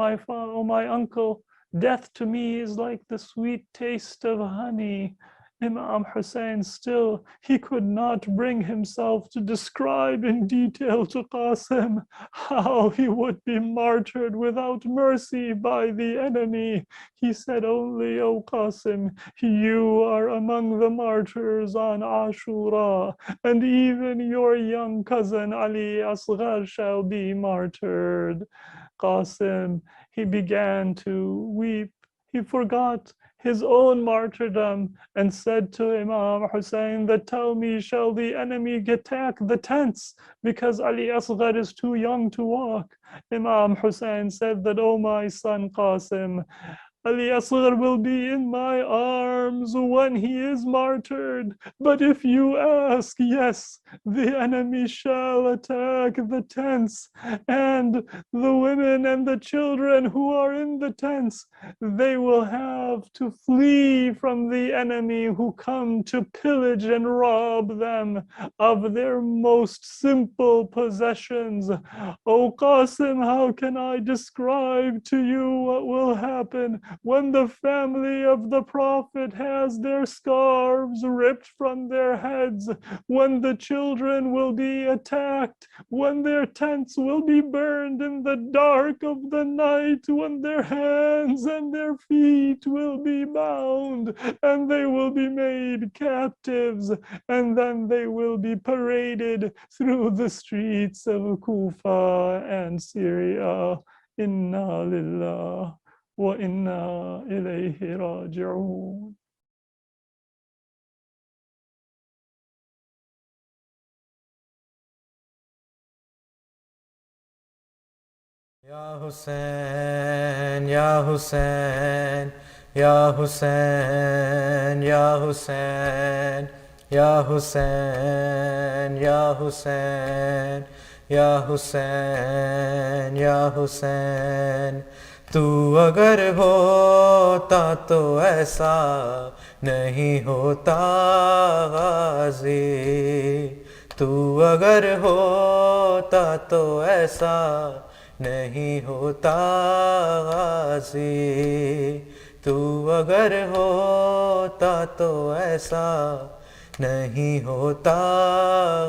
my uncle, death to me is like the sweet taste of honey." Imam Hussain still, he could not bring himself to describe in detail to Qasim how he would be martyred without mercy by the enemy. He said only, "Oh Qasim, you are among the martyrs on Ashura, and even your young cousin Ali Asghar shall be martyred." Qasim, he began to weep. He forgot his own martyrdom and said to Imam Hussain that, "Tell me, shall the enemy attack the tents because Ali Asghar is too young to walk?" Imam Hussain said that, "Oh my son Qasim, Ali Asghar will be in my arms when he is martyred. But if you ask, yes, the enemy shall attack the tents, and the women and the children who are in the tents, they will have to flee from the enemy who come to pillage and rob them of their most simple possessions." "O Qasim, how can I describe to you what will happen when the family of the Prophet has their scarves ripped from their heads, when the children will be attacked, when their tents will be burned in the dark of the night, when their hands and their feet will be bound, and they will be made captives, and then they will be paraded through the streets of Kufa and Syria. Inna lillah wa inna ilayhi raji'un." Ya Hussain, Ya Hussain, Ya Hussain, Ya Hussain, Ya Hussain, Ya Hussain, یا حسین یا حسین تو اگر ہوتا تو ایسا نہیں ہوتا غازی، تو اگر ہوتا تو ایسا نہیں ہوتا غازی، تو اگر ہوتا تو ایسا نہیں ہوتا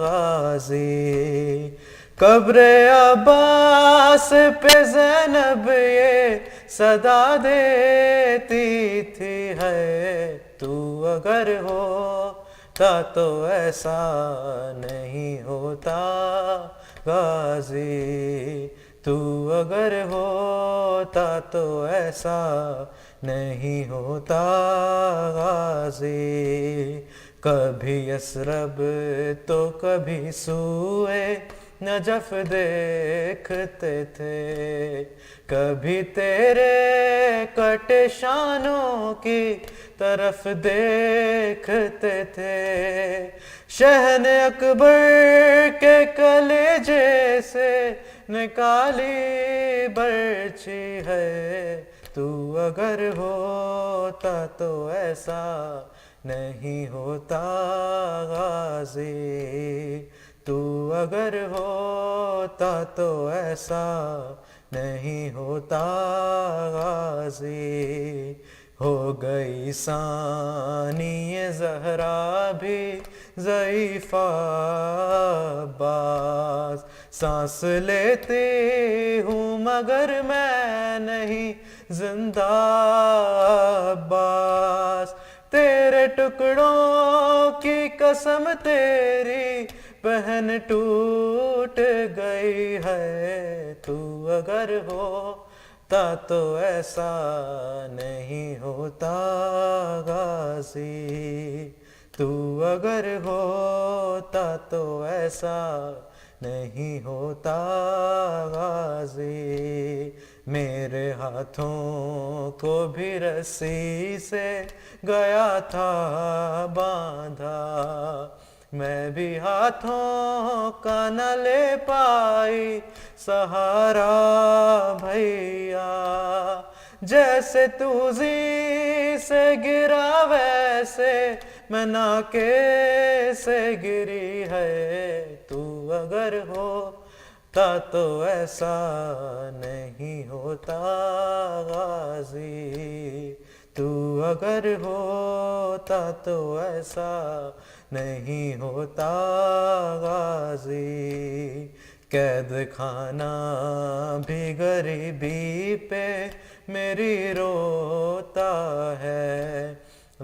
غازی۔ قبر عباس پہ زینب یہ صدا دیتی تھی ہے، تو اگر ہوتا تو ایسا نہیں ہوتا غازی، تو اگر ہوتا تو ایسا نہیں ہوتا غازی۔ کبھی یثرب تو کبھی سوئے نجف دیکھتے تھے، کبھی تیرے کٹے شانوں کی طرف دیکھتے تھے، شہن اکبر کے کلیجے سے نکالی برچی ہے، تو اگر ہوتا تو ایسا نہیں ہوتا غازی، تو اگر ہوتا تو ایسا نہیں ہوتا غازی۔ ہو گئی ثانی زہرا بھی ضعیفہ عباس، سانس لیتی ہوں مگر میں نہیں زندہ عباس، تیرے ٹکڑوں کی قسم تیری بہن ٹوٹ گئی ہے، تو اگر ہوتا تو ایسا نہیں ہوتا غازی، تو اگر ہوتا تو ایسا نہیں ہوتا غازی۔ میرے ہاتھوں کو بھی رسی سے گیا تھا باندھا، میں بھی ہاتھوں کا نہ لے پائی سہارا بھیا، جیسے تو زی سے گرا ویسے میں ناکے سے گری ہے، تو اگر ہوتا تو ایسا نہیں ہوتا غازی، تو اگر ہوتا تو ایسا نہیں ہوتا غازی۔ قید خانہ بھی غریبی پہ میری روتا ہے،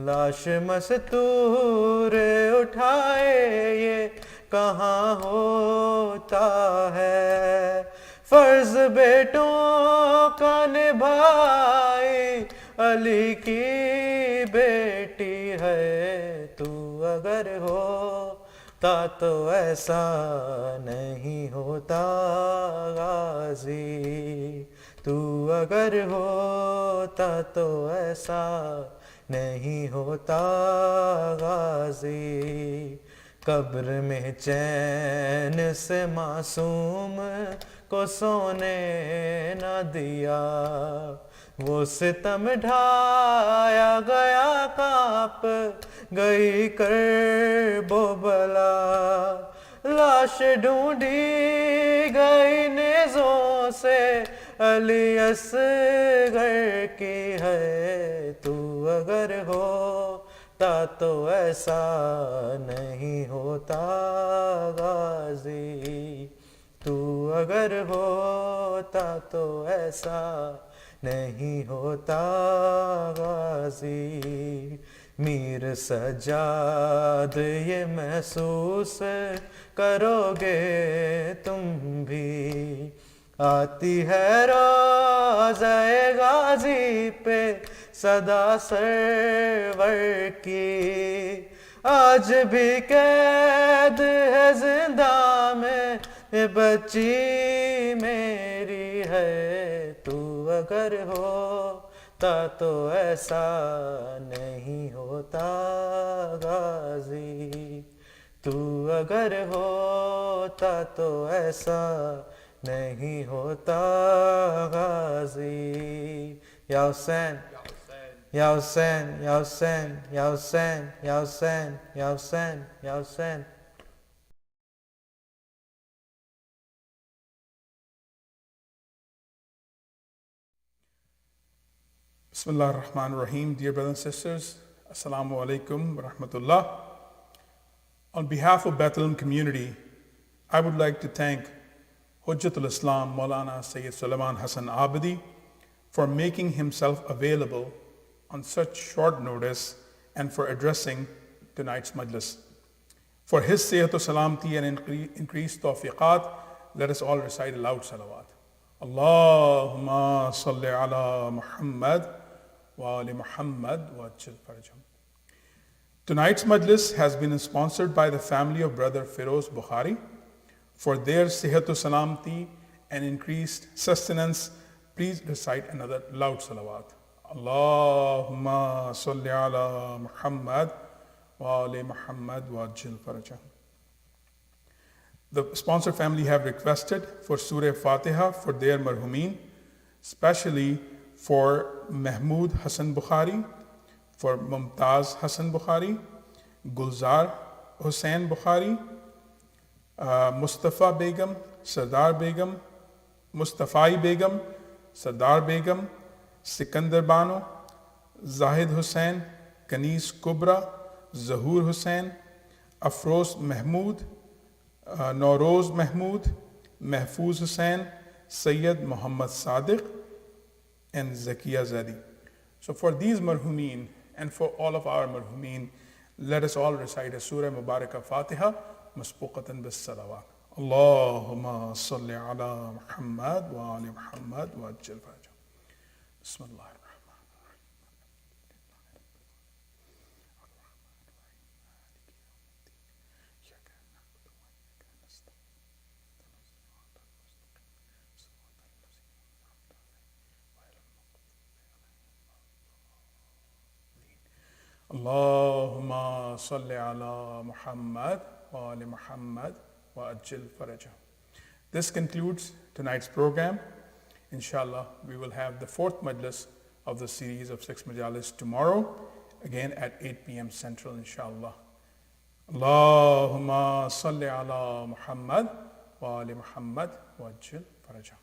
لاش مستور اٹھائے یہ کہاں ہوتا ہے، فرض بیٹوں کا نبھائی علی کی بیٹی ہے، تو اگر ہوتا تو ایسا نہیں ہوتا غازی، تو اگر ہوتا تو ایسا نہیں ہوتا غازی۔ قبر میں چین سے معصوم کو سونے نہ دیا، وہ ستم ڈھایا گیا کانپ گئی کرب و بلا، لاش ڈھونڈی گئی نیزوں سے علی اصغر کی ہے، تو اگر ہوتا تو ایسا نہیں ہوتا غازی، تو اگر ہوتا تو ایسا نہیں ہوتا غازی۔ میر سجاد یہ محسوس کرو گے تم بھی، آتی ہے روزہ غازی پہ صدا سرور کی، آج بھی قید ہے زندہ میں بچی میری ہے، تو اگر ہوتا تو ایسا نہیں ہوتا غازی، تو اگر ہوتا होता तो ऐसा नहीं होता गाजी या हुसैन या हुसैन या हुसैन या हुसैन या हुसैन या हुसैन या Hussain Bismillah ar-Rahman ar-Rahim. Dear brothers and sisters, Assalamu alaikum wa rahmatullah. On behalf of Baitul community, I would like to thank Hujjatul Islam Maulana Syed Sulayman Hassan Abidi for making himself available on such short notice and for addressing tonight's majlis. For his Sayyatu Salamti and increased tawfiqat, let us all recite a loud salawat. Allahumma salli ala Muhammad wa ali Muhammad wa ajil farajhum. Tonight's majlis has been sponsored by the family of Brother Feroz Bukhari. For their Sihatu Salamti and increased sustenance, please recite another loud salawat. Allahumma salli ala Muhammad wa ali Muhammad wa ajil farajhum. The sponsor family have requested for Surah Fatiha for their marhumin, especially for Mahmood Hassan Bukhari, for Mumtaz Hassan Bukhari, Gulzar Hussain Bukhari, Mustafa Begum, Sardar Begum, Mustafai Begum, Sardar Begum, Sikandar Bano, Zahid Hussain, Kanis Kubra, Zahur Hussain, Afroz Mahmood, Noroz Mahmood, Mahfuz Hussain, Syed Muhammad Sadiq, and Zakiya Zadi. So for these marhumin and for all of our marhumin, let us all recite a Surah Mubarakah Fatiha, masbuqatan bis salawat. Allahumma salli ala Muhammad wa ali Muhammad wa ajil farajhum. Bismillah. Allahumma salli ala Muhammad wa ali Muhammad wa ajil farajah. This concludes tonight's program. Inshallah, we will have the fourth majlis of the series of 6 Majalis tomorrow, again at 8 p.m. Central, inshallah. Allahumma salli ala Muhammad wa ali Muhammad wa ajil farajah.